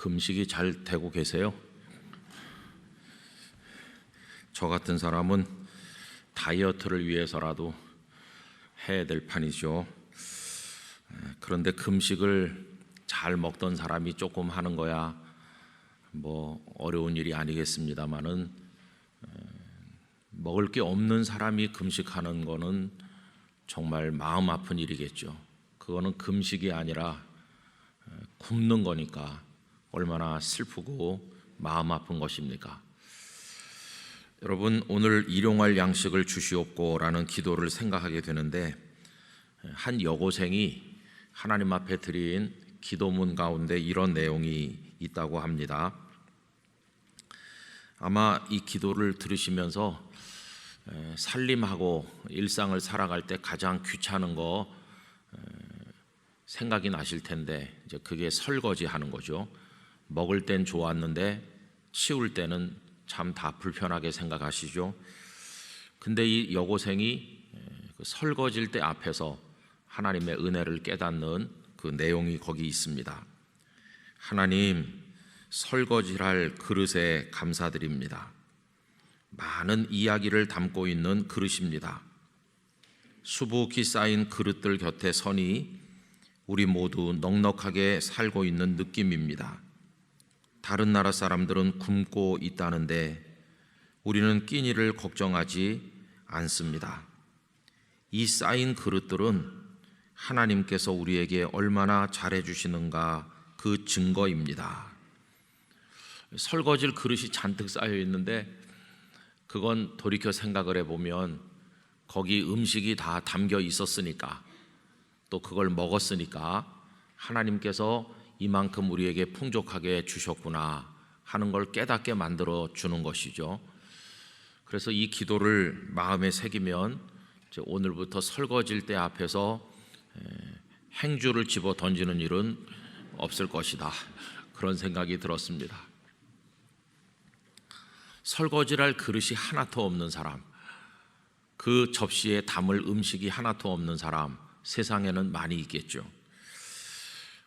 금식이 잘 되고 계세요? 저 같은 사람은 다이어트를 위해서라도 해야 될 판이죠. 그런데 금식을 잘 먹던 사람이 조금 하는 거야 뭐 어려운 일이 아니겠습니다만은, 먹을 게 없는 사람이 금식하는 거는 정말 마음 아픈 일이겠죠. 그거는 금식이 아니라 굶는 거니까 얼마나 슬프고 마음 아픈 것입니까? 여러분, 오늘 일용할 양식을 주시옵고라는 기도를 생각하게 되는데, 한 여고생이 하나님 앞에 드린 기도문 가운데 이런 내용이 있다고 합니다. 아마 이 기도를 들으시면서 살림하고 일상을 살아갈 때 가장 귀찮은 거 생각이 나실 텐데, 이제 그게 설거지 하는 거죠. 먹을 땐 좋았는데 치울 때는 참 다 불편하게 생각하시죠. 근데 이 여고생이 설거지일 때 앞에서 하나님의 은혜를 깨닫는 그 내용이 거기 있습니다. 하나님, 설거지할 그릇에 감사드립니다. 많은 이야기를 담고 있는 그릇입니다. 수북히 쌓인 그릇들 곁에 서니 우리 모두 넉넉하게 살고 있는 느낌입니다. 다른 나라 사람들은 굶고 있다는데 우리는 끼니를 걱정하지 않습니다. 이 쌓인 그릇들은 하나님께서 우리에게 얼마나 잘해주시는가 그 증거입니다. 설거지를 그릇이 잔뜩 쌓여 있는데, 그건 돌이켜 생각을 해보면 거기 음식이 다 담겨 있었으니까, 또 그걸 먹었으니까 하나님께서 이만큼 우리에게 풍족하게 주셨구나 하는 걸 깨닫게 만들어 주는 것이죠. 그래서 이 기도를 마음에 새기면 오늘부터 설거지일 때 앞에서 행주를 집어 던지는 일은 없을 것이다, 그런 생각이 들었습니다. 설거지를 할 그릇이 하나도 없는 사람, 그 접시에 담을 음식이 하나도 없는 사람, 세상에는 많이 있겠죠.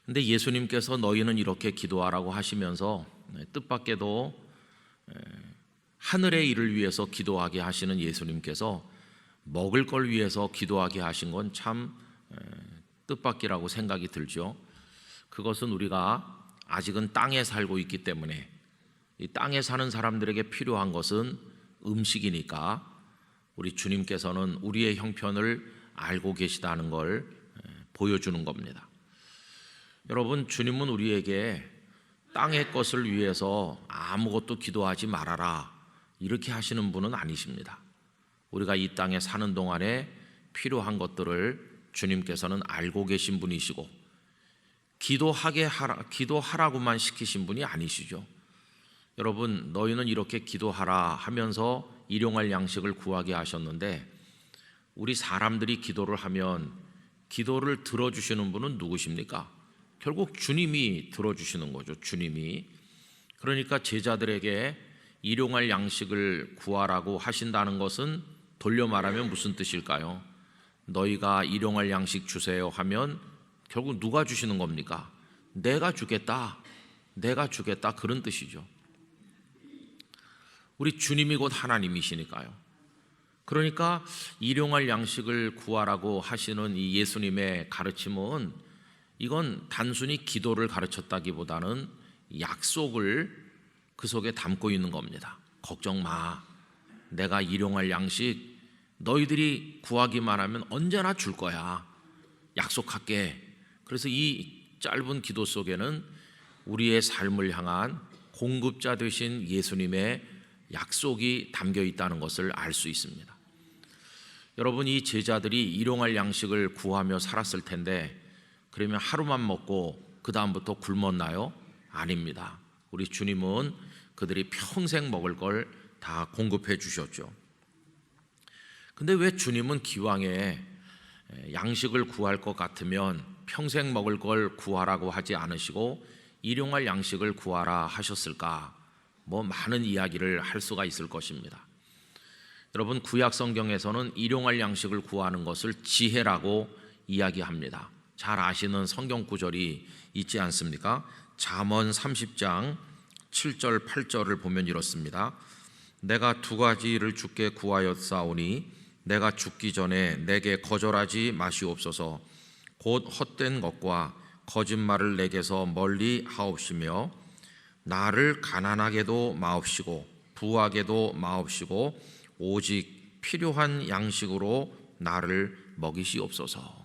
근데 예수님께서 너희는 이렇게 기도하라고 하시면서 뜻밖에도 하늘의 일을 위해서 기도하게 하시는 예수님께서 먹을 걸 위해서 기도하게 하신 건 참 뜻밖이라고 생각이 들죠. 그것은 우리가 아직은 땅에 살고 있기 때문에, 이 땅에 사는 사람들에게 필요한 것은 음식이니까 우리 주님께서는 우리의 형편을 알고 계시다는 걸 보여주는 겁니다. 여러분, 주님은 우리에게 땅의 것을 위해서 아무것도 기도하지 말아라 이렇게 하시는 분은 아니십니다. 우리가 이 땅에 사는 동안에 필요한 것들을 주님께서는 알고 계신 분이시고, 기도하라고만 시키신 분이 아니시죠. 여러분, 너희는 이렇게 기도하라 하면서 일용할 양식을 구하게 하셨는데, 우리 사람들이 기도를 하면 기도를 들어주시는 분은 누구십니까? 결국 주님이 들어주시는 거죠. 주님이. 그러니까 제자들에게 일용할 양식을 구하라고 하신다는 것은 돌려 말하면 무슨 뜻일까요? 너희가 일용할 양식 주세요 하면 결국 누가 주시는 겁니까? 내가 주겠다, 내가 주겠다, 그런 뜻이죠. 우리 주님이 곧 하나님이시니까요. 그러니까 일용할 양식을 구하라고 하시는 이 예수님의 가르침은, 이건 단순히 기도를 가르쳤다기보다는 약속을 그 속에 담고 있는 겁니다. 걱정 마, 내가 일용할 양식 너희들이 구하기만 하면 언제나 줄 거야, 약속할게. 그래서 이 짧은 기도 속에는 우리의 삶을 향한 공급자 되신 예수님의 약속이 담겨 있다는 것을 알 수 있습니다. 여러분, 이 제자들이 일용할 양식을 구하며 살았을 텐데, 그러면 하루만 먹고 그 다음부터 굶었나요? 아닙니다. 우리 주님은 그들이 평생 먹을 걸 다 공급해 주셨죠. 근데 왜 주님은 기왕에 양식을 구할 것 같으면 평생 먹을 걸 구하라고 하지 않으시고 일용할 양식을 구하라 하셨을까? 뭐 많은 이야기를 할 수가 있을 것입니다. 여러분, 구약 성경에서는 일용할 양식을 구하는 것을 지혜라고 이야기합니다. 잘 아시는 성경 구절이 있지 않습니까? 잠언 30장 7절 8절을 보면 이렇습니다. 내가 두 가지를 주께 구하였사오니 내가 죽기 전에 내게 거절하지 마시옵소서. 곧 헛된 것과 거짓말을 내게서 멀리 하옵시며 나를 가난하게도 마옵시고 부하게도 마옵시고 오직 필요한 양식으로 나를 먹이시옵소서.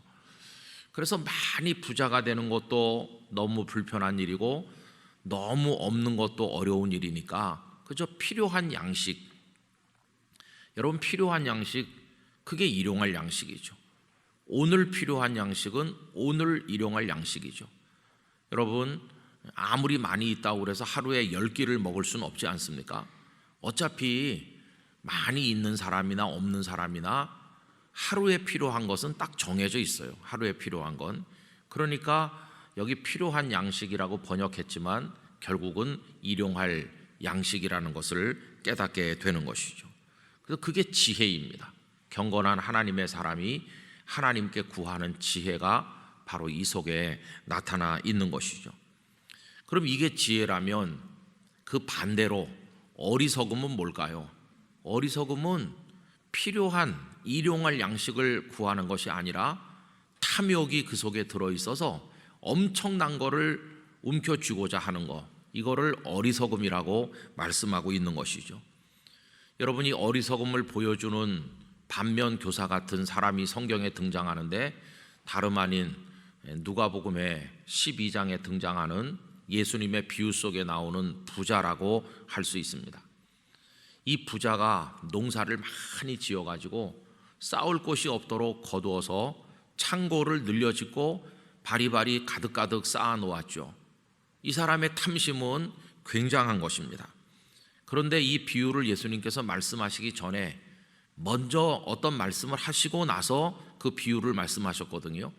그래서 많이 부자가 되는 것도 너무 불편한 일이고 너무 없는 것도 어려운 일이니까 그저 필요한 양식, 여러분 필요한 양식, 그게 일용할 양식이죠. 오늘 필요한 양식은 오늘 일용할 양식이죠. 여러분 아무리 많이 있다고 그래서 하루에 10끼를 먹을 수는 없지 않습니까? 어차피 많이 있는 사람이나 없는 사람이나 하루에 필요한 것은 딱 정해져 있어요. 하루에 필요한 건. 그러니까 여기 필요한 양식이라고 번역했지만 결국은 일용할 양식이라는 것을 깨닫게 되는 것이죠. 그래서 그게 지혜입니다. 경건한 하나님의 사람이 하나님께 구하는 지혜가 바로 이 속에 나타나 있는 것이죠. 그럼 이게 지혜라면 그 반대로 어리석음은 뭘까요? 어리석음은 필요한 일용할 양식을 구하는 것이 아니라 탐욕이 그 속에 들어있어서 엄청난 거를 움켜쥐고자 하는 것, 이거를 어리석음이라고 말씀하고 있는 것이죠. 여러분이 어리석음을 보여주는 반면 교사 같은 사람이 성경에 등장하는데 다름 아닌 누가복음의 12장에 등장하는 예수님의 비유 속에 나오는 부자라고 할 수 있습니다. 이 부자가 농사를 많이 지어가지고 쌓을 곳이 없도록 거두어서 창고를 늘려짓고 바리바리 가득가득 쌓아 놓았죠. 이 사람의 탐심은 굉장한 것입니다. 그런데 이 비유를 예수님께서 말씀하시기 전에 먼저 어떤 말씀을 하시고 나서 그 비유를 말씀하셨거든요.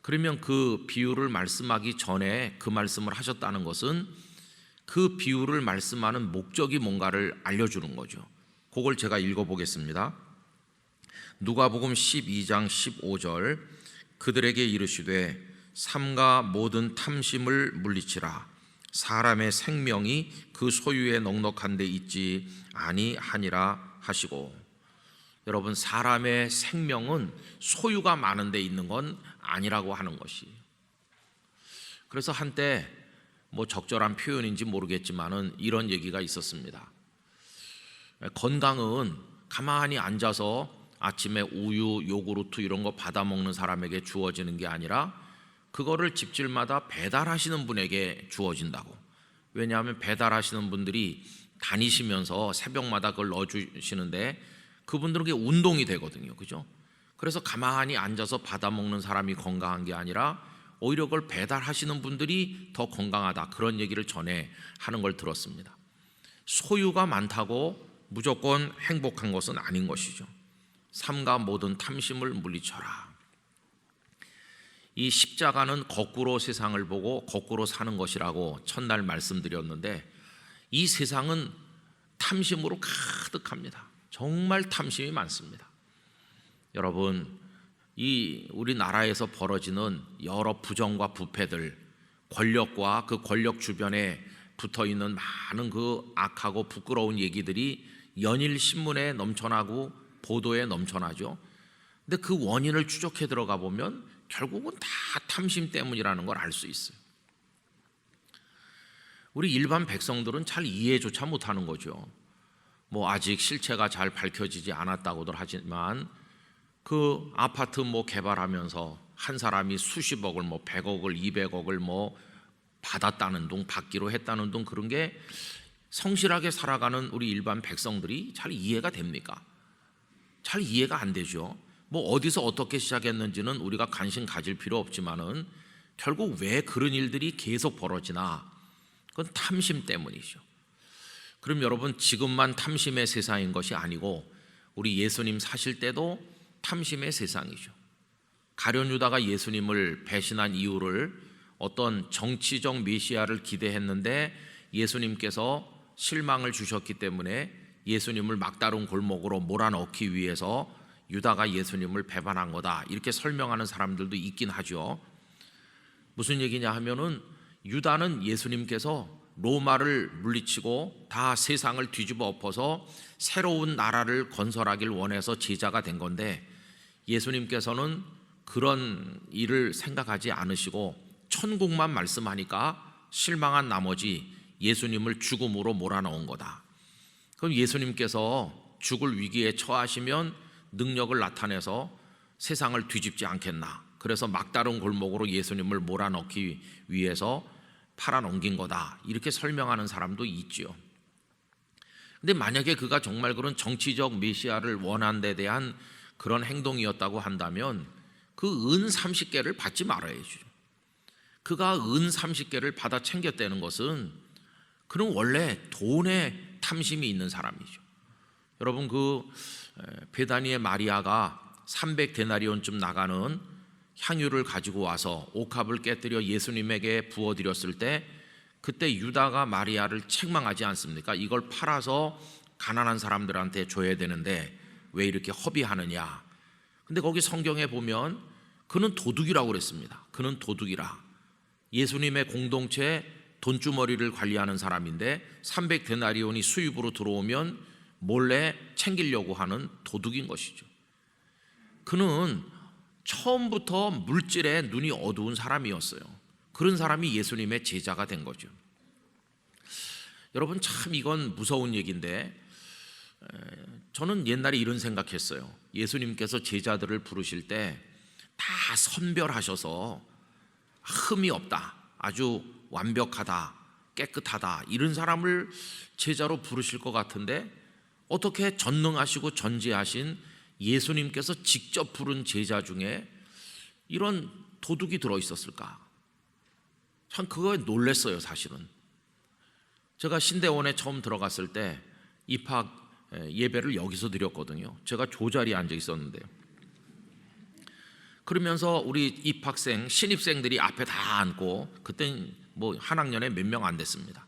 그러면 그 비유를 말씀하기 전에 그 말씀을 하셨다는 것은 그 비유를 말씀하는 목적이 뭔가를 알려주는 거죠. 그걸 제가 읽어보겠습니다. 누가복음 12장 15절 그들에게 이르시되 삼가 모든 탐심을 물리치라. 사람의 생명이 그 소유에 넉넉한 데 있지 아니하니라 하시고, 여러분 사람의 생명은 소유가 많은 데 있는 건 아니라고 하는 것이. 그래서 한때 뭐 적절한 표현인지 모르겠지만은 이런 얘기가 있었습니다. 건강은 가만히 앉아서 아침에 우유, 요구르트 이런 거 받아 먹는 사람에게 주어지는 게 아니라 그거를 집집마다 배달하시는 분에게 주어진다고. 왜냐하면 배달하시는 분들이 다니시면서 새벽마다 그걸 넣어주시는데 그분들은 그게 운동이 되거든요. 그죠? 그래서 가만히 앉아서 받아 먹는 사람이 건강한 게 아니라 오히려 그걸 배달하시는 분들이 더 건강하다, 그런 얘기를 전에 하는 걸 들었습니다. 소유가 많다고 무조건 행복한 것은 아닌 것이죠. 삼가 모든 탐심을 물리쳐라. 이 십자가는 거꾸로 세상을 보고 거꾸로 사는 것이라고 첫날 말씀드렸는데 이 세상은 탐심으로 가득합니다. 정말 탐심이 많습니다. 여러분 이 우리나라에서 벌어지는 여러 부정과 부패들, 권력과 그 권력 주변에 붙어있는 많은 그 악하고 부끄러운 얘기들이 연일 신문에 넘쳐나고 보도에 넘쳐나죠. 근데 그 원인을 추적해 들어가 보면 결국은 다 탐심 때문이라는 걸 알 수 있어요. 우리 일반 백성들은 잘 이해조차 못하는 거죠. 뭐 아직 실체가 잘 밝혀지지 않았다고들 하지만 그 아파트 뭐 개발하면서 한 사람이 수십억을 뭐 100억을 200억을 뭐 받았다는 둥, 받기로 했다는 둥, 그런 게 성실하게 살아가는 우리 일반 백성들이 잘 이해가 됩니까? 잘 이해가 안 되죠. 뭐 어디서 어떻게 시작했는지는 우리가 관심 가질 필요 없지만은 결국 왜 그런 일들이 계속 벌어지나, 그건 탐심 때문이죠. 그럼 여러분 지금만 탐심의 세상인 것이 아니고 우리 예수님 사실 때도 탐심의 세상이죠. 가룟 유다가 예수님을 배신한 이유를 어떤 정치적 메시아를 기대했는데 예수님께서 실망을 주셨기 때문에 예수님을 막다른 골목으로 몰아넣기 위해서 유다가 예수님을 배반한 거다, 이렇게 설명하는 사람들도 있긴 하죠. 무슨 얘기냐 하면은 유다는 예수님께서 로마를 물리치고 다 세상을 뒤집어 엎어서 새로운 나라를 건설하길 원해서 제자가 된 건데, 예수님께서는 그런 일을 생각하지 않으시고 천국만 말씀하니까 실망한 나머지 예수님을 죽음으로 몰아넣은 거다. 그럼 예수님께서 죽을 위기에 처하시면 능력을 나타내서 세상을 뒤집지 않겠나. 그래서 막다른 골목으로 예수님을 몰아넣기 위해서 팔아넘긴 거다, 이렇게 설명하는 사람도 있지요. 근데 만약에 그가 정말 그런 정치적 메시아를 원한 데 대한 그런 행동이었다고 한다면 그 은 30개를 받지 말아야죠. 그가 은 30개를 받아 챙겼다는 것은 그는 원래 돈에 탐심이 있는 사람이죠. 여러분, 그 베다니의 마리아가 300데나리온쯤 나가는 향유를 가지고 와서 옥합을 깨뜨려 예수님에게 부어드렸을 때, 그때 유다가 마리아를 책망하지 않습니까? 이걸 팔아서 가난한 사람들한테 줘야 되는데 왜 이렇게 허비하느냐. 근데 거기 성경에 보면 그는 도둑이라고 그랬습니다. 그는 도둑이라. 예수님의 공동체 돈주머리를 관리하는 사람인데 300데나리온이 수입으로 들어오면 몰래 챙기려고 하는 도둑인 것이죠. 그는 처음부터 물질에 눈이 어두운 사람이었어요. 그런 사람이 예수님의 제자가 된 거죠. 여러분, 참 이건 무서운 얘기인데, 저는 옛날에 이런 생각했어요. 예수님께서 제자들을 부르실 때 다 선별하셔서 흠이 없다, 아주 완벽하다, 깨끗하다, 이런 사람을 제자로 부르실 것 같은데, 어떻게 전능하시고 전지하신 예수님께서 직접 부른 제자 중에 이런 도둑이 들어있었을까? 참 그거에 놀랐어요. 사실은 제가 신대원에 처음 들어갔을 때 입학 예배를 여기서 드렸거든요. 제가 조자리에 앉아 있었는데요. 그러면서 우리 입학생, 신입생들이 앞에 다 앉고, 그땐 뭐 한 학년에 몇 명 안 됐습니다.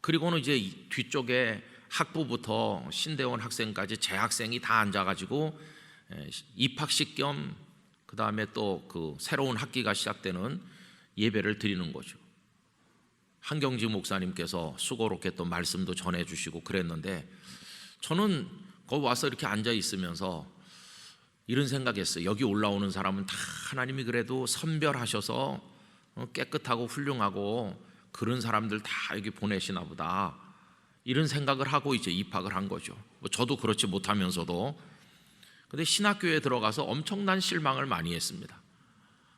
그리고는 이제 뒤쪽에 학부부터 신대원 학생까지 재학생이 다 앉아가지고 입학식 겸 그 다음에 또 그 새로운 학기가 시작되는 예배를 드리는 거죠. 한경지 목사님께서 수고롭게 또 말씀도 전해주시고 그랬는데, 저는 거기 와서 이렇게 앉아 있으면서 이런 생각했어요. 여기 올라오는 사람은 다 하나님이 그래도 선별하셔서 깨끗하고 훌륭하고 그런 사람들 다 여기 보내시나 보다, 이런 생각을 하고 이제 입학을 한 거죠. 저도 그렇지 못하면서도. 근데 신학교에 들어가서 엄청난 실망을 많이 했습니다.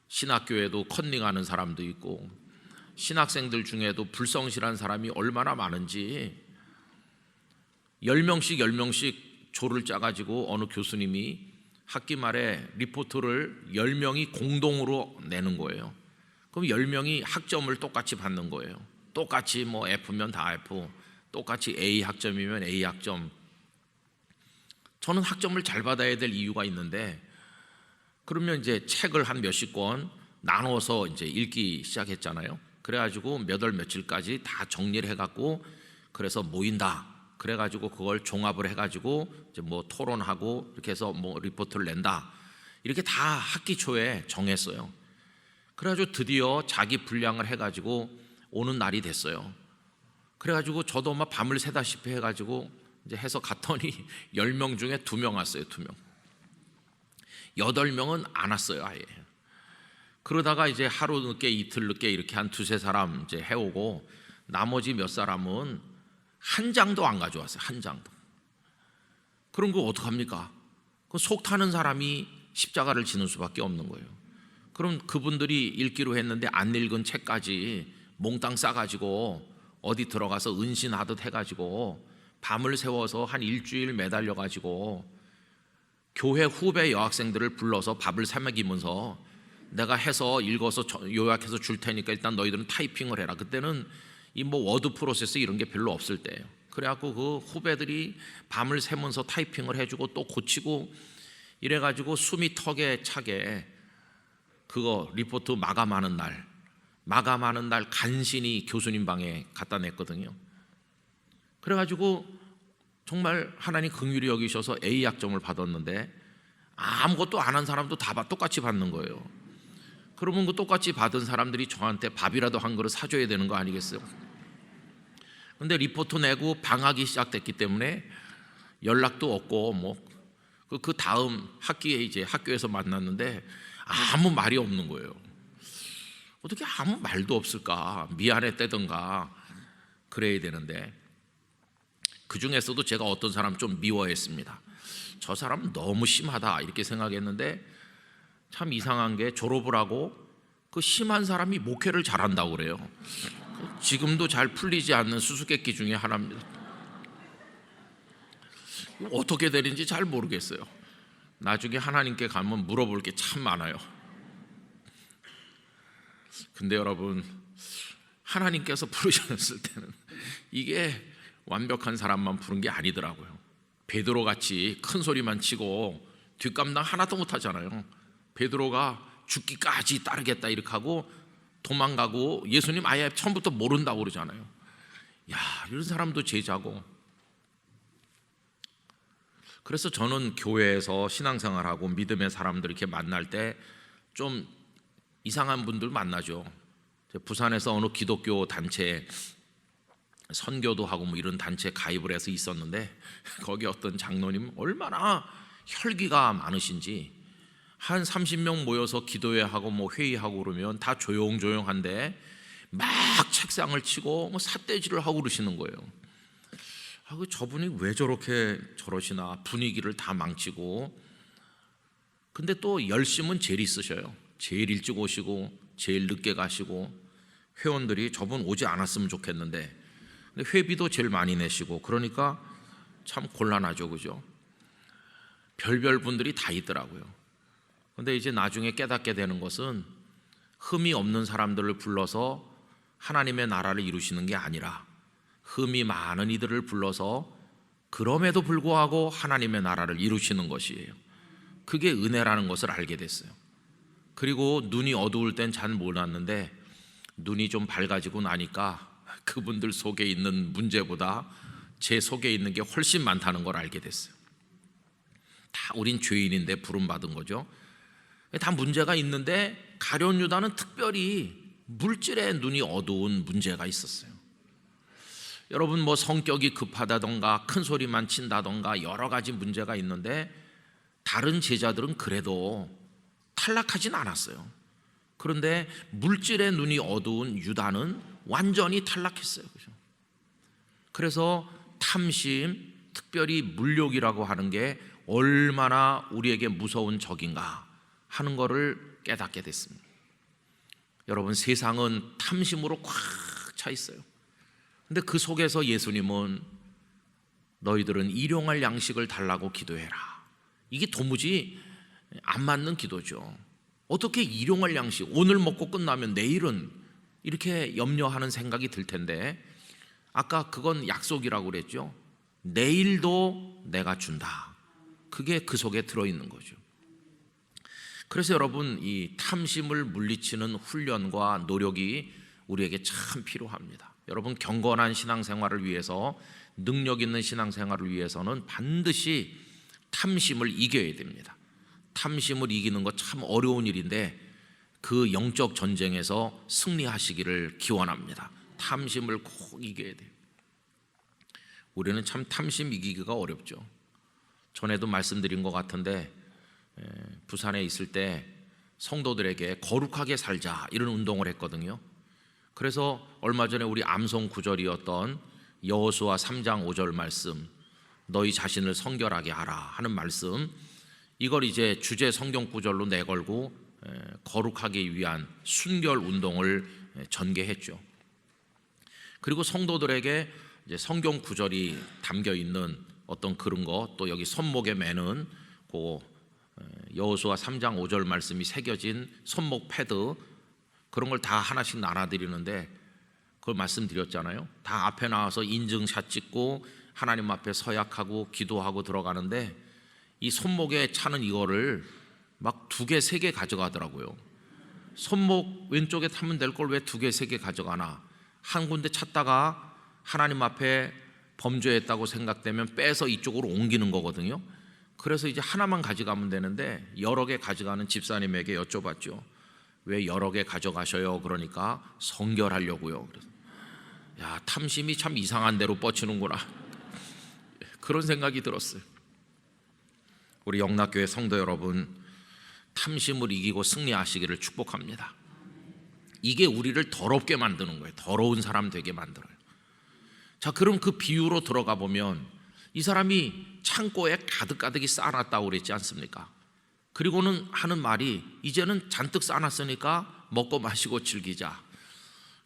신학교에도 컨닝하는 사람도 있고, 신학생들 중에도 불성실한 사람이 얼마나 많은지, 10명씩 조를 짜가지고 어느 교수님이 학기 말에 리포트를 10명이 공동으로 내는 거예요. 그럼 10명이 학점을 똑같이 받는 거예요. 똑같이 뭐 F면 다 F, 똑같이 A 학점이면 A 학점. 저는 학점을 잘 받아야 될 이유가 있는데, 그러면 이제 책을 한 몇십 권 나눠서 이제 읽기 시작했잖아요. 그래가지고 몇 월 며칠까지 다 정리를 해갖고, 그래서 모인다. 그래가지고 그걸 종합을 해가지고 이제 뭐 토론하고 이렇게 해서 뭐 리포트를 낸다. 이렇게 다 학기 초에 정했어요. 그래가지고 드디어 자기 분량을 해가지고 오는 날이 됐어요. 그래가지고 저도 막 밤을 새다시피 해가지고 이제 해서 갔더니 10명 중에 2명 왔어요. 2명. 8명은 안 왔어요, 아예. 그러다가 이제 하루 늦게 이틀 늦게 이렇게 한 2-3사람 이제 해오고, 나머지 몇 사람은 한 장도 안 가져왔어요. 한 장도. 그럼 그거 어떡합니까? 그 속 타는 사람이 십자가를 지는 수밖에 없는 거예요. 그럼 그분들이 읽기로 했는데 안 읽은 책까지 몽땅 싸가지고 어디 들어가서 은신하듯 해가지고 밤을 새워서 한 일주일 매달려가지고 교회 후배 여학생들을 불러서 밥을 사 먹이면서 내가 해서 읽어서 요약해서 줄 테니까 일단 너희들은 타이핑을 해라. 그때는 이 뭐 워드 프로세스 이런 게 별로 없을 때예요. 그래갖고 그 후배들이 밤을 새면서 타이핑을 해주고 또 고치고 이래가지고 숨이 턱에 차게 그거 리포트 마감하는 날 간신히 교수님 방에 갖다 냈거든요. 그래가지고 정말 하나님 긍휼히 여기셔서 A 학점을 받았는데, 아무것도 안 한 사람도 다 똑같이 받는 거예요. 그러면 그 똑같이 받은 사람들이 저한테 밥이라도 한 그릇 사줘야 되는 거 아니겠어요? 근데 리포트 내고 방학이 시작됐기 때문에 연락도 없고 그 다음 학기에 이제 학교에서 만났는데 아무 말이 없는 거예요. 어떻게 아무 말도 없을까? 미안했다든가 그래야 되는데, 그 중에서도 제가 어떤 사람 좀 미워했습니다. 저 사람은 너무 심하다 이렇게 생각했는데, 참 이상한 게 졸업을 하고 그 심한 사람이 목회를 잘한다고 그래요. 지금도 잘 풀리지 않는 수수께끼 중에 하나입니다. 어떻게 되는지 잘 모르겠어요. 나중에 하나님께 가면 물어볼 게 참 많아요. 근데 여러분, 하나님께서 부르셨을 때는 이게 완벽한 사람만 부른 게 아니더라고요. 베드로같이 큰 소리만 치고 뒷감당 하나도 못하잖아요. 베드로가 죽기까지 따르겠다 이렇게 하고 도망가고 예수님 아예 처음부터 모른다고 그러잖아요. 야, 이런 사람도 제자고. 그래서 저는 교회에서 신앙생활하고 믿음의 사람들 이렇게 만날 때 좀 이상한 분들 만나죠. 부산에서 어느 기독교 단체 선교도 하고 이런 단체 가입을 해서 있었는데, 거기 어떤 장로님 얼마나 혈기가 많으신지, 한 30명 모여서 기도회하고 회의하고 그러면 다 조용조용한데 막 책상을 치고 삿대질을 하고 그러시는 거예요. 저분이 왜 저러시나, 분위기를 다 망치고. 근데 또 열심은 제일 있으셔요. 제일 일찍 오시고 제일 늦게 가시고, 회원들이 저분 오지 않았으면 좋겠는데 근데 회비도 제일 많이 내시고, 그러니까 참 곤란하죠, 그죠? 별별 분들이 다 있더라고요. 근데 이제 나중에 깨닫게 되는 것은 흠이 없는 사람들을 불러서 하나님의 나라를 이루시는 게 아니라 흠이 많은 이들을 불러서 그럼에도 불구하고 하나님의 나라를 이루시는 것이에요. 그게 은혜라는 것을 알게 됐어요. 그리고 눈이 어두울 땐 잘 몰랐는데 눈이 좀 밝아지고 나니까 그분들 속에 있는 문제보다 제 속에 있는 게 훨씬 많다는 걸 알게 됐어요. 다 우린 죄인인데 부름받은 거죠. 다 문제가 있는데 가룟 유다는 특별히 물질에 눈이 어두운 문제가 있었어요. 여러분, 성격이 급하다던가 큰 소리만 친다던가 여러 가지 문제가 있는데, 다른 제자들은 그래도 탈락하진 않았어요. 그런데 물질의 눈이 어두운 유다는 완전히 탈락했어요. 그래서 탐심, 특별히 물욕이라고 하는 게 얼마나 우리에게 무서운 적인가 하는 것을 깨닫게 됐습니다. 여러분, 세상은 탐심으로 꽉 차 있어요. 근데 그 속에서 예수님은 너희들은 일용할 양식을 달라고 기도해라. 이게 도무지 안 맞는 기도죠. 어떻게 일용할 양식, 오늘 먹고 끝나면 내일은, 이렇게 염려하는 생각이 들 텐데, 아까 그건 약속이라고 그랬죠. 내일도 내가 준다. 그게 그 속에 들어있는 거죠. 그래서 여러분, 이 탐심을 물리치는 훈련과 노력이 우리에게 참 필요합니다. 여러분, 경건한 신앙생활을 위해서, 능력 있는 신앙생활을 위해서는 반드시 탐심을 이겨야 됩니다. 탐심을 이기는 거 참 어려운 일인데 그 영적 전쟁에서 승리하시기를 기원합니다. 탐심을 꼭 이겨야 돼요. 우리는 참 탐심 이기기가 어렵죠. 전에도 말씀드린 것 같은데, 부산에 있을 때 성도들에게 거룩하게 살자 이런 운동을 했거든요. 그래서 얼마 전에 우리 암송 구절이었던 여호수아 3장 5절 말씀, 너희 자신을 성결하게 하라 하는 말씀, 이걸 이제 주제 성경 구절로 내걸고 거룩하기 위한 순결 운동을 전개했죠. 그리고 성도들에게 이제 성경 구절이 담겨 있는 어떤 그런 거, 또 여기 손목에 매는 그 여호수아 3장 5절 말씀이 새겨진 손목 패드, 그런 걸 다 하나씩 나눠드리는데, 그걸 말씀드렸잖아요. 다 앞에 나와서 인증샷 찍고 하나님 앞에 서약하고 기도하고 들어가는데, 이 손목에 차는 이거를 막 2개, 3개 가져가더라고요. 손목 왼쪽에 타면 될 걸 왜 2개, 3개 가져가나. 한 군데 찾다가 하나님 앞에 범죄했다고 생각되면 빼서 이쪽으로 옮기는 거거든요. 그래서 이제 하나만 가져가면 되는데 여러 개 가져가는 집사님에게 여쭤봤죠. 왜 여러 개 가져가셔요? 그러니까 성결하려고요. 그래서 야, 탐심이 참 이상한 데로 뻗치는구나. 그런 생각이 들었어요. 우리 영락교회 성도 여러분, 탐심을 이기고 승리하시기를 축복합니다. 이게 우리를 더럽게 만드는 거예요. 더러운 사람 되게 만들어요. 자, 그럼 그 비유로 들어가 보면 이 사람이 창고에 가득가득이 쌓아놨다고 그랬지 않습니까? 그리고는 하는 말이 이제는 잔뜩 쌓아놨으니까 먹고 마시고 즐기자.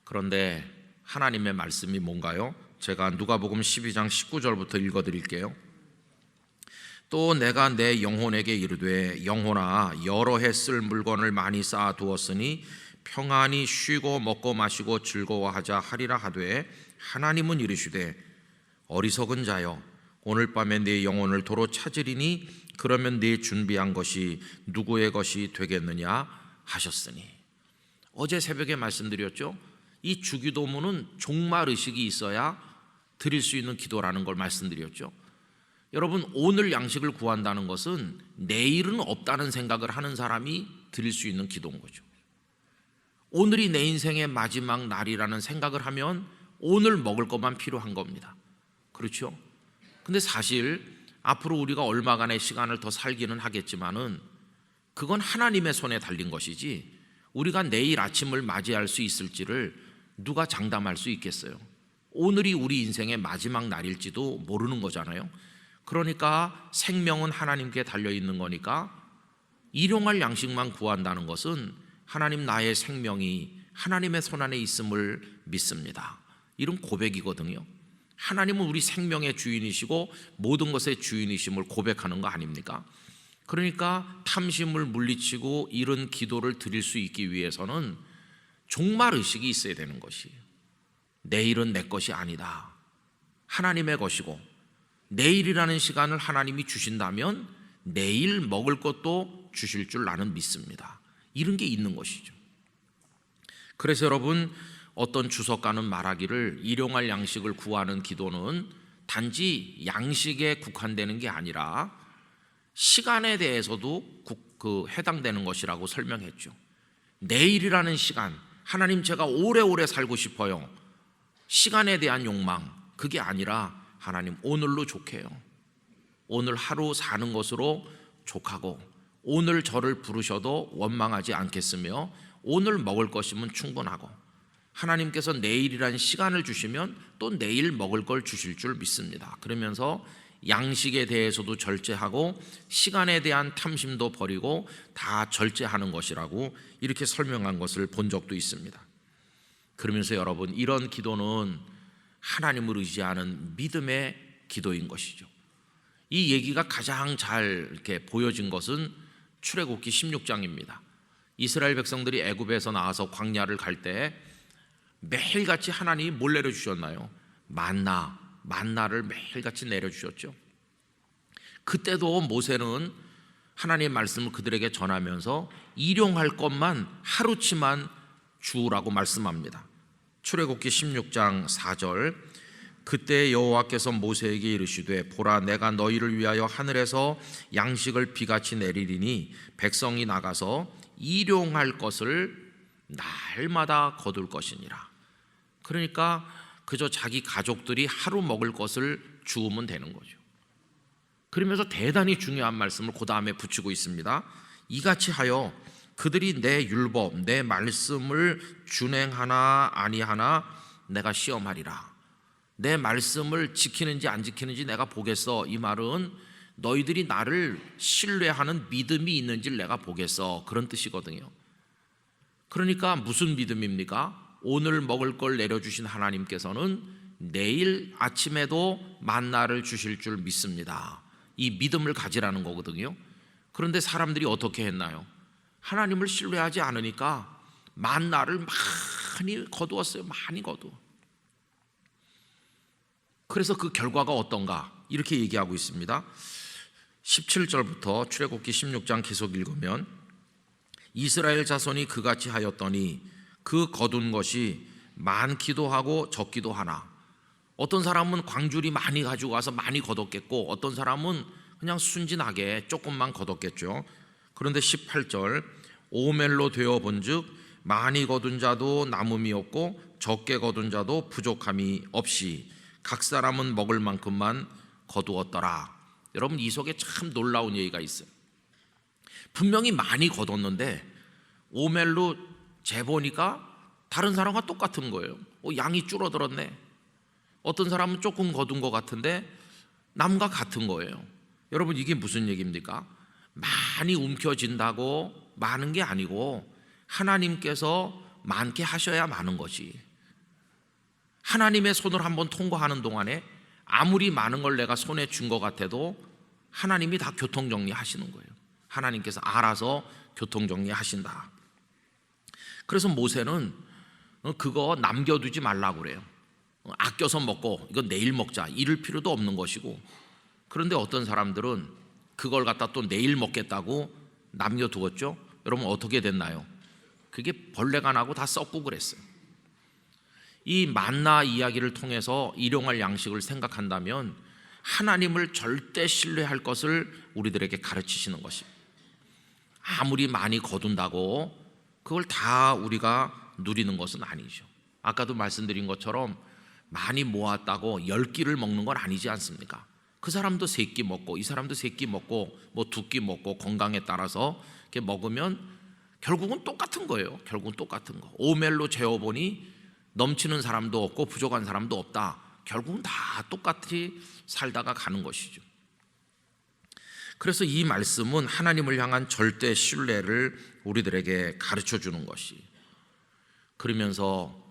그런데 하나님의 말씀이 뭔가요? 제가 누가복음 12장 19절부터 읽어드릴게요. 또 내가 내 영혼에게 이르되 영혼아 여러 해 쓸 물건을 많이 쌓아두었으니 평안히 쉬고 먹고 마시고 즐거워하자 하리라 하되 하나님은 이르시되 어리석은 자여 오늘 밤에 네 영혼을 도로 찾으리니 그러면 네 준비한 것이 누구의 것이 되겠느냐 하셨으니. 어제 새벽에 말씀드렸죠. 이 주기도문은 종말의식이 있어야 드릴 수 있는 기도라는 걸 말씀드렸죠. 여러분, 오늘 양식을 구한다는 것은 내일은 없다는 생각을 하는 사람이 드릴 수 있는 기도인 거죠. 오늘이 내 인생의 마지막 날이라는 생각을 하면 오늘 먹을 것만 필요한 겁니다. 그렇죠? 근데 사실 앞으로 우리가 얼마간의 시간을 더 살기는 하겠지만은 그건 하나님의 손에 달린 것이지 우리가 내일 아침을 맞이할 수 있을지를 누가 장담할 수 있겠어요? 오늘이 우리 인생의 마지막 날일지도 모르는 거잖아요. 그러니까 생명은 하나님께 달려있는 거니까 일용할 양식만 구한다는 것은 하나님 나의 생명이 하나님의 손 안에 있음을 믿습니다. 이런 고백이거든요. 하나님은 우리 생명의 주인이시고 모든 것의 주인이심을 고백하는 거 아닙니까? 그러니까 탐심을 물리치고 이런 기도를 드릴 수 있기 위해서는 종말의식이 있어야 되는 것이에요. 내일은 내 것이 아니다. 하나님의 것이고 내일이라는 시간을 하나님이 주신다면 내일 먹을 것도 주실 줄 나는 믿습니다. 이런 게 있는 것이죠. 그래서 여러분, 어떤 주석가는 말하기를 일용할 양식을 구하는 기도는 단지 양식에 국한되는 게 아니라 시간에 대해서도 해당되는 것이라고 설명했죠. 내일이라는 시간, 하나님 제가 오래오래 살고 싶어요. 시간에 대한 욕망, 그게 아니라 하나님 오늘로 족해요. 오늘 하루 사는 것으로 족하고 오늘 저를 부르셔도 원망하지 않겠으며 오늘 먹을 것이면 충분하고 하나님께서 내일이란 시간을 주시면 또 내일 먹을 걸 주실 줄 믿습니다. 그러면서 양식에 대해서도 절제하고 시간에 대한 탐심도 버리고 다 절제하는 것이라고 이렇게 설명한 것을 본 적도 있습니다. 그러면서 여러분, 이런 기도는 하나님을 의지하는 믿음의 기도인 것이죠. 이 얘기가 가장 잘 이렇게 보여진 것은 출애굽기 16장입니다. 이스라엘 백성들이 애굽에서 나와서 광야를 갈 때 매일같이 하나님이 뭘 내려주셨나요? 만나를 매일같이 내려주셨죠. 그때도 모세는 하나님의 말씀을 그들에게 전하면서 일용할 것만 하루치만 주라고 말씀합니다. 출애굽기 16장 4절, 그때 여호와께서 모세에게 이르시되 보라 내가 너희를 위하여 하늘에서 양식을 비같이 내리리니 백성이 나가서 일용할 것을 날마다 거둘 것이니라. 그러니까 그저 자기 가족들이 하루 먹을 것을 주우면 되는 거죠. 그러면서 대단히 중요한 말씀을 그 다음에 붙이고 있습니다. 이같이 하여 그들이 내 율법 내 말씀을 준행하나 아니하나 내가 시험하리라. 내 말씀을 지키는지 안 지키는지 내가 보겠어. 이 말은 너희들이 나를 신뢰하는 믿음이 있는지를 내가 보겠어, 그런 뜻이거든요. 그러니까 무슨 믿음입니까? 오늘 먹을 걸 내려주신 하나님께서는 내일 아침에도 만나를 주실 줄 믿습니다. 이 믿음을 가지라는 거거든요. 그런데 사람들이 어떻게 했나요? 하나님을 신뢰하지 않으니까 만나를 많이 거두었어요. 많이 거두어. 그래서 그 결과가 어떤가? 이렇게 얘기하고 있습니다. 17절부터 출애굽기 16장 계속 읽으면 이스라엘 자손이 그같이 하였더니 그 거둔 것이 많기도 하고 적기도 하나. 어떤 사람은 광줄이 많이 가지고 와서 많이 거뒀겠고 어떤 사람은 그냥 순진하게 조금만 거뒀겠죠. 그런데 18절, 오멜로 되어 본즉 많이 거둔 자도 남음이 없고 적게 거둔 자도 부족함이 없이 각 사람은 먹을 만큼만 거두었더라. 여러분, 이 속에 참 놀라운 얘기가 있어요. 분명히 많이 거뒀는데 오멜로 재보니까 다른 사람과 똑같은 거예요. 양이 줄어들었네. 어떤 사람은 조금 거둔 것 같은데 남과 같은 거예요. 여러분, 이게 무슨 얘기입니까? 많이 움켜진다고 많은 게 아니고 하나님께서 많게 하셔야 많은 거지. 하나님의 손을 한번 통과하는 동안에 아무리 많은 걸 내가 손에 쥔 것 같아도 하나님이 다 교통정리 하시는 거예요. 하나님께서 알아서 교통정리 하신다. 그래서 모세는 그거 남겨두지 말라고 그래요. 아껴서 먹고 이거 내일 먹자 이럴 필요도 없는 것이고, 그런데 어떤 사람들은 그걸 갖다 또 내일 먹겠다고 남겨두었죠. 여러분, 어떻게 됐나요? 그게 벌레가 나고 다 썩고 그랬어요. 이 만나 이야기를 통해서 일용할 양식을 생각한다면 하나님을 절대 신뢰할 것을 우리들에게 가르치시는 것입니다. 아무리 많이 거둔다고 그걸 다 우리가 누리는 것은 아니죠. 아까도 말씀드린 것처럼 많이 모았다고 10끼를 먹는 건 아니지 않습니까? 그 사람도 3끼 먹고 이 사람도 3끼 먹고 뭐 2끼 먹고 건강에 따라서 이렇게 먹으면 결국은 똑같은 거예요. 결국은 똑같은 거. 오멜로 재어보니 넘치는 사람도 없고 부족한 사람도 없다. 결국은 다 똑같이 살다가 가는 것이죠. 그래서 이 말씀은 하나님을 향한 절대 신뢰를 우리들에게 가르쳐 주는 것이, 그러면서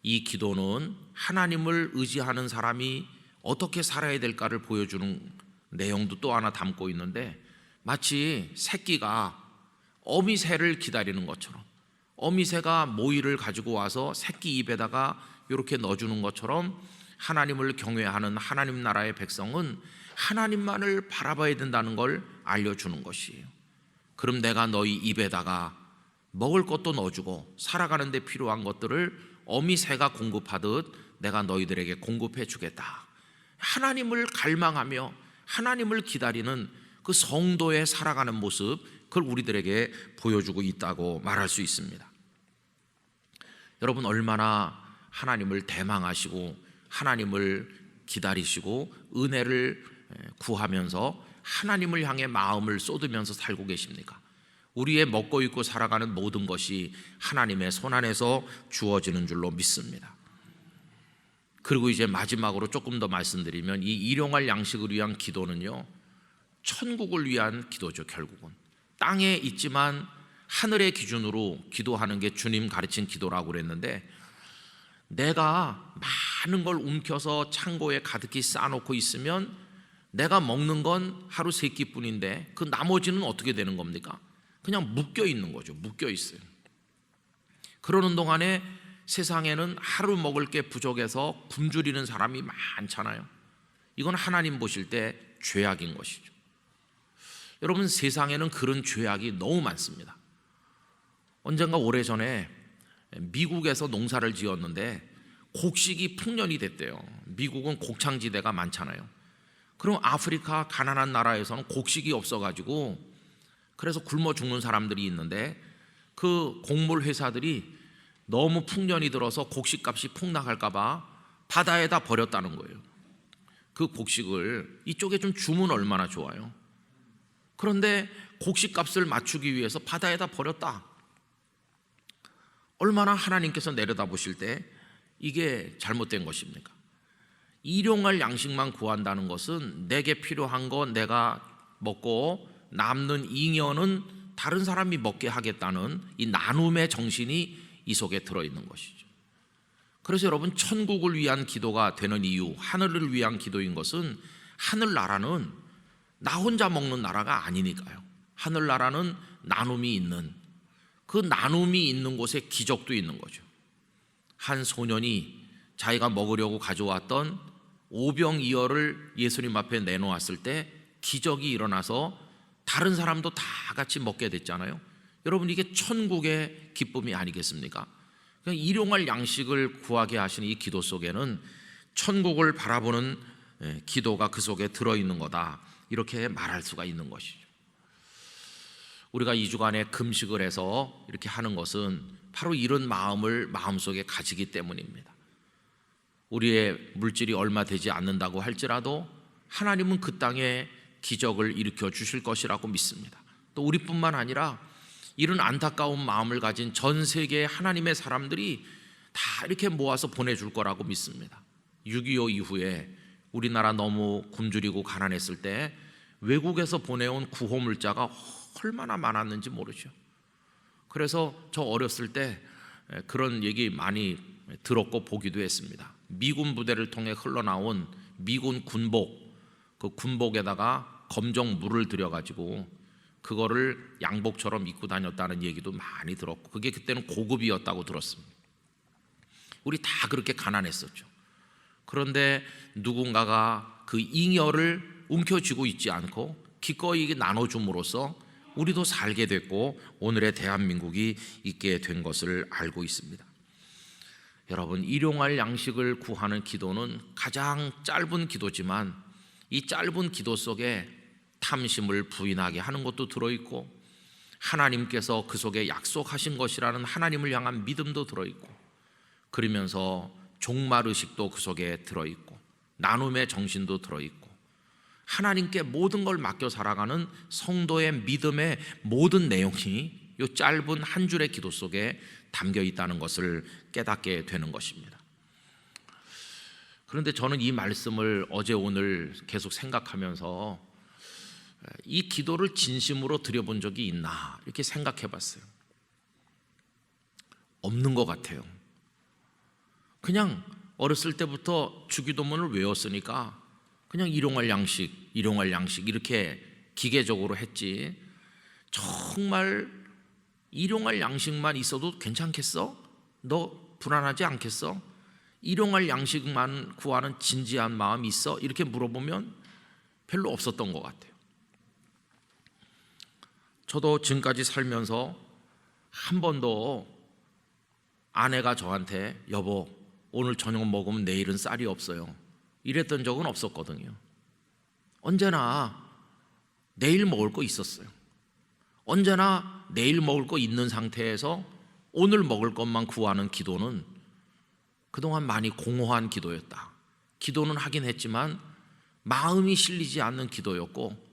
이 기도는 하나님을 의지하는 사람이 어떻게 살아야 될까를 보여주는 내용도 또 하나 담고 있는데, 마치 새끼가 어미새를 기다리는 것처럼, 어미새가 모이를 가지고 와서 새끼 입에다가 이렇게 넣어주는 것처럼 하나님을 경외하는 하나님 나라의 백성은 하나님만을 바라봐야 된다는 걸 알려주는 것이에요. 그럼 내가 너희 입에다가 먹을 것도 넣어주고 살아가는 데 필요한 것들을 어미새가 공급하듯 내가 너희들에게 공급해 주겠다. 하나님을 갈망하며 하나님을 기다리는 그 성도의 살아가는 모습, 그걸 우리들에게 보여주고 있다고 말할 수 있습니다. 여러분, 얼마나 하나님을 대망하시고 하나님을 기다리시고 은혜를 구하면서 하나님을 향해 마음을 쏟으면서 살고 계십니까? 우리의 먹고 입고 살아가는 모든 것이 하나님의 손안에서 주어지는 줄로 믿습니다. 그리고 이제 마지막으로 조금 더 말씀드리면, 이 일용할 양식을 위한 기도는요, 천국을 위한 기도죠. 결국은 땅에 있지만 하늘의 기준으로 기도하는 게 주님 가르친 기도라고 그랬는데, 내가 많은 걸 움켜서 창고에 가득히 쌓아놓고 있으면 내가 먹는 건 하루 3끼뿐인데 그 나머지는 어떻게 되는 겁니까? 그냥 묶여 있는 거죠. 묶여 있어요. 그러는 동안에 세상에는 하루 먹을 게 부족해서 굶주리는 사람이 많잖아요. 이건 하나님 보실 때 죄악인 것이죠. 여러분, 세상에는 그런 죄악이 너무 많습니다. 언젠가 오래전에 미국에서 농사를 지었는데 곡식이 풍년이 됐대요. 미국은 곡창지대가 많잖아요. 그럼 아프리카 가난한 나라에서는 곡식이 없어가지고 그래서 굶어 죽는 사람들이 있는데, 그 곡물 회사들이 너무 풍년이 들어서 곡식값이 폭락할까봐 바다에다 버렸다는 거예요. 그 곡식을 이쪽에 좀 주면 얼마나 좋아요. 그런데 곡식값을 맞추기 위해서 바다에다 버렸다. 얼마나 하나님께서 내려다보실 때 이게 잘못된 것입니까? 일용할 양식만 구한다는 것은 내게 필요한 거 내가 먹고 남는 잉여는 다른 사람이 먹게 하겠다는 이 나눔의 정신이 이 속에 들어있는 것이죠. 그래서 여러분, 천국을 위한 기도가 되는 이유, 하늘을 위한 기도인 것은, 하늘나라는 나 혼자 먹는 나라가 아니니까요. 하늘나라는 나눔이 있는, 그 나눔이 있는 곳에 기적도 있는 거죠. 한 소년이 자기가 먹으려고 가져왔던 오병이어를 예수님 앞에 내놓았을 때 기적이 일어나서 다른 사람도 다 같이 먹게 됐잖아요. 여러분, 이게 천국의 기쁨이 아니겠습니까? 그러니까 일용할 양식을 구하게 하시는 이 기도 속에는 천국을 바라보는 기도가 그 속에 들어있는 거다, 이렇게 말할 수가 있는 것이죠. 우리가 2주간의 금식을 해서 이렇게 하는 것은 바로 이런 마음을 마음속에 가지기 때문입니다. 우리의 물질이 얼마 되지 않는다고 할지라도 하나님은 그 땅에 기적을 일으켜 주실 것이라고 믿습니다. 또 우리뿐만 아니라 이런 안타까운 마음을 가진 전 세계의 하나님의 사람들이 다 이렇게 모아서 보내줄 거라고 믿습니다. 6.25 이후에 우리나라 너무 굶주리고 가난했을 때 외국에서 보내온 구호 물자가 얼마나 많았는지 모르죠. 그래서 저 어렸을 때 그런 얘기 많이 들었고 보기도 했습니다. 미군 부대를 통해 흘러나온 미군 군복, 그 군복에다가 검정 물을 들여가지고 그거를 양복처럼 입고 다녔다는 얘기도 많이 들었고, 그게 그때는 고급이었다고 들었습니다. 우리 다 그렇게 가난했었죠. 그런데 누군가가 그 잉여를 움켜쥐고 있지 않고 기꺼이 나눠줌으로써 우리도 살게 됐고 오늘의 대한민국이 있게 된 것을 알고 있습니다. 여러분, 일용할 양식을 구하는 기도는 가장 짧은 기도지만 이 짧은 기도 속에 탐심을 부인하게 하는 것도 들어있고 하나님께서 그 속에 약속하신 것이라는 하나님을 향한 믿음도 들어있고, 그러면서 종말의식도 그 속에 들어있고 나눔의 정신도 들어있고 하나님께 모든 걸 맡겨 살아가는 성도의 믿음의 모든 내용이 이 짧은 한 줄의 기도 속에 담겨 있다는 것을 깨닫게 되는 것입니다. 그런데 저는 이 말씀을 어제 오늘 계속 생각하면서 이 기도를 진심으로 드려본 적이 있나 이렇게 생각해 봤어요. 없는 것 같아요. 그냥 어렸을 때부터 주기도문을 외웠으니까 그냥 일용할 양식 이렇게 기계적으로 했지, 정말 일용할 양식만 있어도 괜찮겠어? 너 불안하지 않겠어? 일용할 양식만 구하는 진지한 마음이 있어? 이렇게 물어보면 별로 없었던 것 같아요. 저도 지금까지 살면서 한 번도 아내가 저한테 여보 오늘 저녁 먹으면 내일은 쌀이 없어요 이랬던 적은 없었거든요. 언제나 내일 먹을 거 있었어요. 언제나 내일 먹을 거 있는 상태에서 오늘 먹을 것만 구하는 기도는 그동안 많이 공허한 기도였다. 기도는 하긴 했지만 마음이 실리지 않는 기도였고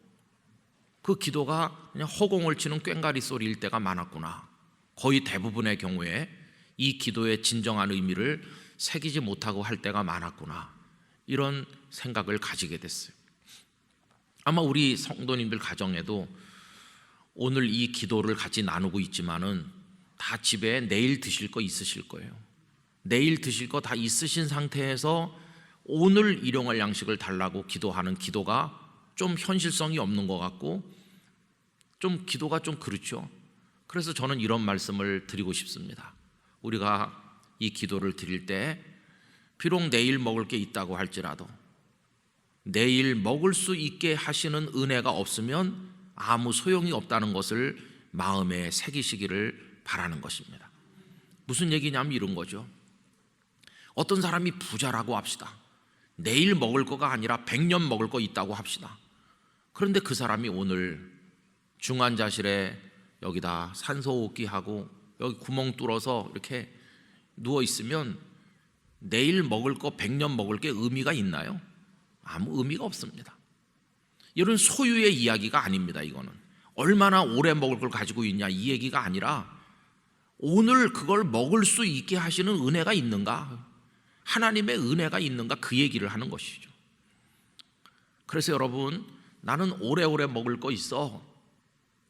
그 기도가 그냥 허공을 치는 꽹과리 소리일 때가 많았구나. 거의 대부분의 경우에 이 기도의 진정한 의미를 새기지 못하고 할 때가 많았구나, 이런 생각을 가지게 됐어요. 아마 우리 성도님들 가정에도 오늘 이 기도를 같이 나누고 있지만은 다 집에 내일 드실 거 있으실 거예요. 내일 드실 거 다 있으신 상태에서 오늘 일용할 양식을 달라고 기도하는 기도가 좀 현실성이 없는 것 같고 좀 기도가 좀 그렇죠. 그래서 저는 이런 말씀을 드리고 싶습니다. 우리가 이 기도를 드릴 때 비록 내일 먹을 게 있다고 할지라도 내일 먹을 수 있게 하시는 은혜가 없으면 아무 소용이 없다는 것을 마음에 새기시기를 바라는 것입니다. 무슨 얘기냐면 이런 거죠. 어떤 사람이 부자라고 합시다. 내일 먹을 거가 아니라 100년 먹을 거 있다고 합시다. 그런데 그 사람이 오늘 중환자실에 여기다 산소호흡기 하고 여기 구멍 뚫어서 이렇게 누워 있으면 내일 먹을 거 100년 먹을 게 의미가 있나요? 아무 의미가 없습니다. 이런 소유의 이야기가 아닙니다. 이거는 얼마나 오래 먹을 걸 가지고 있냐 이 얘기가 아니라 오늘 그걸 먹을 수 있게 하시는 은혜가 있는가, 하나님의 은혜가 있는가, 그 얘기를 하는 것이죠. 그래서 여러분, 나는 오래오래 먹을 거 있어,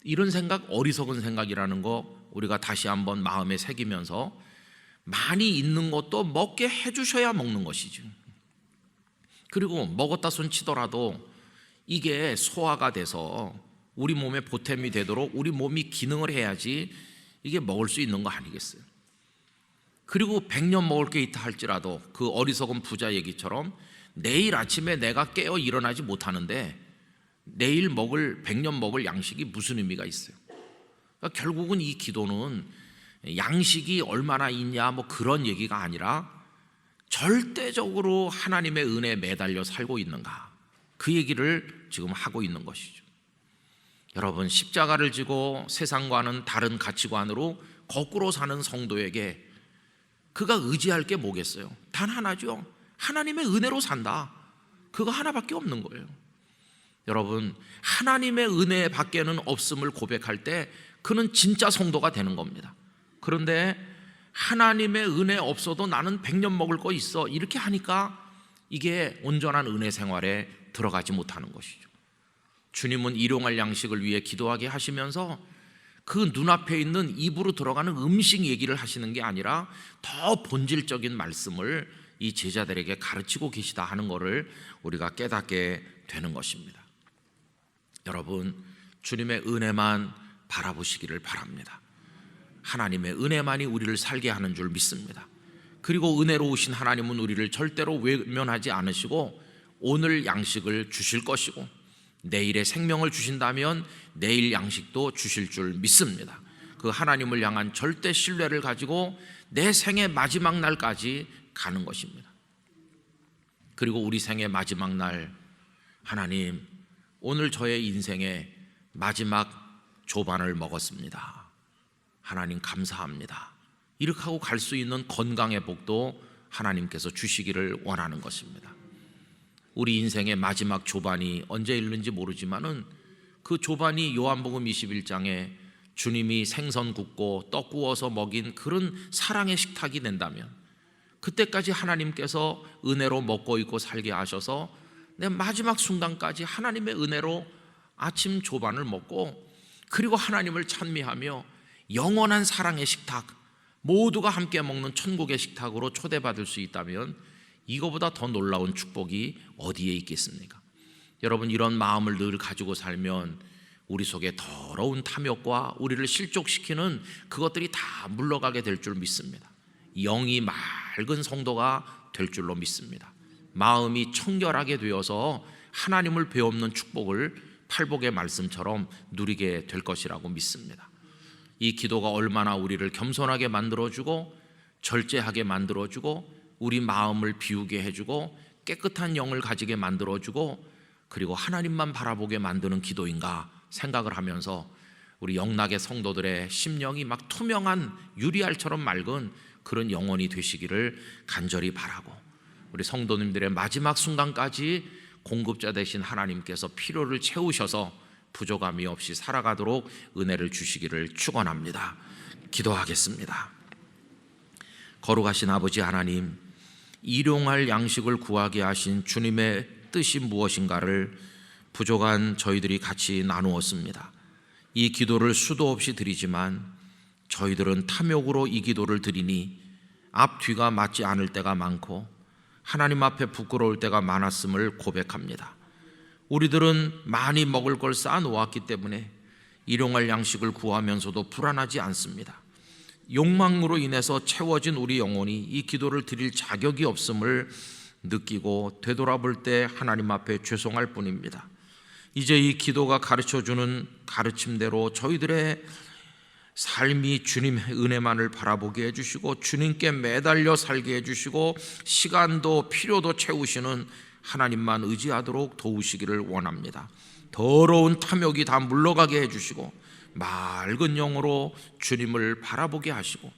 이런 생각 어리석은 생각이라는 거 우리가 다시 한번 마음에 새기면서 많이 있는 것도 먹게 해주셔야 먹는 것이죠. 그리고 먹었다 손 치더라도 이게 소화가 돼서 우리 몸에 보탬이 되도록 우리 몸이 기능을 해야지 이게 먹을 수 있는 거 아니겠어요? 그리고 100년 먹을 게 있다 할지라도 그 어리석은 부자 얘기처럼 내일 아침에 내가 깨어 일어나지 못하는데 내일 먹을 100년 먹을 양식이 무슨 의미가 있어요? 그러니까 결국은 이 기도는 양식이 얼마나 있냐 뭐 그런 얘기가 아니라 절대적으로 하나님의 은혜에 매달려 살고 있는가, 그 얘기를 지금 하고 있는 것이죠. 여러분, 십자가를 지고 세상과는 다른 가치관으로 거꾸로 사는 성도에게 그가 의지할 게 뭐겠어요? 단 하나죠. 하나님의 은혜로 산다. 그거 하나밖에 없는 거예요. 여러분, 하나님의 은혜 밖에는 없음을 고백할 때 그는 진짜 성도가 되는 겁니다. 그런데 하나님의 은혜 없어도 나는 100년 먹을 거 있어, 이렇게 하니까 이게 온전한 은혜 생활에 들어가지 못하는 것이죠. 주님은 일용할 양식을 위해 기도하게 하시면서 그 눈앞에 있는 입으로 들어가는 음식 얘기를 하시는 게 아니라 더 본질적인 말씀을 이 제자들에게 가르치고 계시다 하는 것을 우리가 깨닫게 되는 것입니다. 여러분, 주님의 은혜만 바라보시기를 바랍니다. 하나님의 은혜만이 우리를 살게 하는 줄 믿습니다. 그리고 은혜로우신 하나님은 우리를 절대로 외면하지 않으시고 오늘 양식을 주실 것이고 내일의 생명을 주신다면 내일 양식도 주실 줄 믿습니다. 그 하나님을 향한 절대 신뢰를 가지고 내 생의 마지막 날까지 가는 것입니다. 그리고 우리 생의 마지막 날, 하나님, 오늘 저의 인생의 마지막 조반을 먹었습니다. 하나님 감사합니다. 이렇게 하고 갈 수 있는 건강의 복도 하나님께서 주시기를 원하는 것입니다. 우리 인생의 마지막 조반이 언제 있는지 모르지만은 그 조반이 요한복음 21장에 주님이 생선 굽고 떡 구워서 먹인 그런 사랑의 식탁이 된다면 그때까지 하나님께서 은혜로 먹고 있고 살게 하셔서 내 마지막 순간까지 하나님의 은혜로 아침 조반을 먹고 그리고 하나님을 찬미하며 영원한 사랑의 식탁, 모두가 함께 먹는 천국의 식탁으로 초대받을 수 있다면 이거보다 더 놀라운 축복이 어디에 있겠습니까? 여러분, 이런 마음을 늘 가지고 살면 우리 속에 더러운 탐욕과 우리를 실족시키는 그것들이 다 물러가게 될 줄 믿습니다. 영이 맑은 성도가 될 줄로 믿습니다. 마음이 청결하게 되어서 하나님을 배우는 축복을 팔복의 말씀처럼 누리게 될 것이라고 믿습니다. 이 기도가 얼마나 우리를 겸손하게 만들어주고 절제하게 만들어주고 우리 마음을 비우게 해주고 깨끗한 영을 가지게 만들어주고 그리고 하나님만 바라보게 만드는 기도인가 생각을 하면서 우리 영락의 성도들의 심령이 막 투명한 유리알처럼 맑은 그런 영혼이 되시기를 간절히 바라고 우리 성도님들의 마지막 순간까지 공급자 되신 하나님께서 필요를 채우셔서 부족함이 없이 살아가도록 은혜를 주시기를 축원합니다. 기도하겠습니다. 거룩하신 아버지 하나님, 일용할 양식을 구하게 하신 주님의 뜻이 무엇인가를 부족한 저희들이 같이 나누었습니다. 이 기도를 수도 없이 드리지만 저희들은 탐욕으로 이 기도를 드리니 앞뒤가 맞지 않을 때가 많고 하나님 앞에 부끄러울 때가 많았음을 고백합니다. 우리들은 많이 먹을 걸 쌓아놓았기 때문에 일용할 양식을 구하면서도 불안하지 않습니다. 욕망으로 인해서 채워진 우리 영혼이 이 기도를 드릴 자격이 없음을 느끼고 되돌아볼 때 하나님 앞에 죄송할 뿐입니다. 이제 이 기도가 가르쳐주는 가르침대로 저희들의 삶이 주님의 은혜만을 바라보게 해주시고 주님께 매달려 살게 해주시고 시간도 필요도 채우시는 하나님만 의지하도록 도우시기를 원합니다. 더러운 탐욕이 다 물러가게 해주시고 맑은 영으로 주님을 바라보게 하시고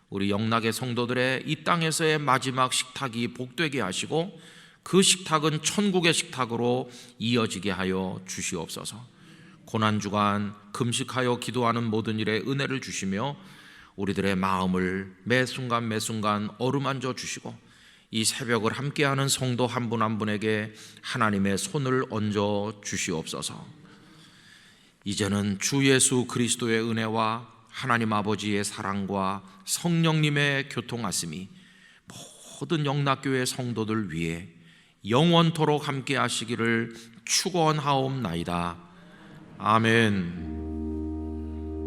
우리 영락의 성도들의 이 땅에서의 마지막 식탁이 복되게 하시고 그 식탁은 천국의 식탁으로 이어지게 하여 주시옵소서. 고난주간 금식하여 기도하는 모든 일에 은혜를 주시며 우리들의 마음을 매 순간 매 순간 어루만져 주시고 이 새벽을 함께하는 성도 한 분 한 분에게 하나님의 손을 얹어 주시옵소서. 이제는 주 예수 그리스도의 은혜와 하나님 아버지의 사랑과 성령님의 교통하심이 모든 영락교회 성도들 위해 영원토록 함께 하시기를 축원하옵나이다. 아멘.